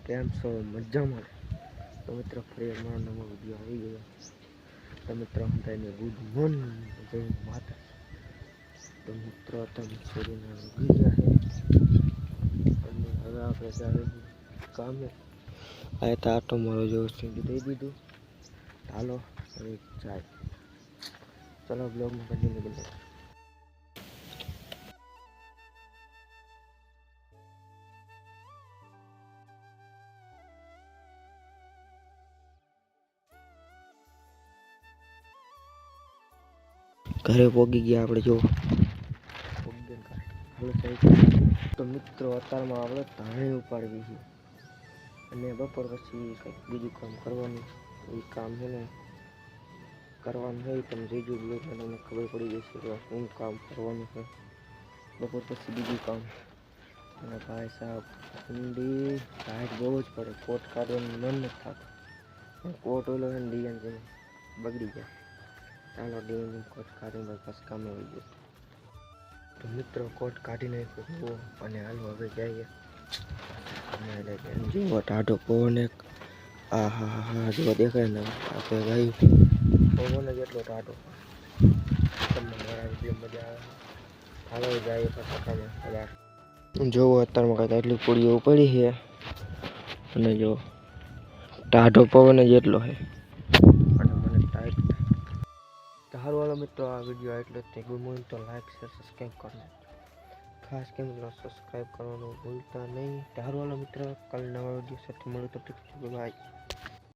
કેમ છો? મજામાં? તો મિત્રો ફરી અમારો નવો વિડીયો આવી ગયો. તો મિત્રો બધાને ગુડ મોર્નિંગ, જય માતા. તો મિત્રો તમે છોડીને ગયા છે અને હવે આપણે જાય કામે. આ તો આટો મારો જેવો દઈ દીધું. હાલો હવે જાય. ચલો બ્લોગમાં કન્ટિન્યુ કરી. ઘરે પોગી ગયા આપણે. જો તો મિત્રો અત્યારમાં આપણે ધાણી ઉપાડવી છે અને બપોર પછી કંઈક બીજું કામ કરવાનું. એ કામ છે ને કરવાનું હોય તમે જોઈજો બ્લોગમાં, તમને ખબર પડી જશે કે શું કામ કરવાનું છે. બપોર પછી બીજું કામ. અને ભાઈ સાહેબ ઠંડી લાઈટ બહુ જ પડે, કોટ કાઢવાનું મન નથી થતું. કોટ ઓલો છે ને ડિઝાઇન છે બગડી જાય. ચાલો ડિઝાઇન કોટ કાઢીને પછી કામે આવી ગયો. તો મિત્રો કોટ કાઢી નાખ્યો અને હાલો હવે જઈએ. જુઓ ટાઢો પવન એક, આ હા હા જો દેખાય ને આપણે ગાયું પવન જ એટલો ટાઢો. તમને મારા વિડીયો મજા આવે. હાલો જાય પછી કામે. જોવો અત્યારમાં કાંઈક આટલી પૂળીઓ પડી છે અને જો ટાઢો પવન જ એટલો છે અને મને ટાઈટ. તો સારું હાલો મિત્રો, આ વિડીયો એટલો જ. Good morning. તો લાઈક શેર સબસ્ક્રાઈબ કરો. ખાસ કે મિત્રો સબસ્ક્રાઈબ કરવાનું ભૂલતા નહીં. સારું હાલો મિત્રો, કાલે નવા વિડીયો સાથે મળું તો ઠીક છે. બાય.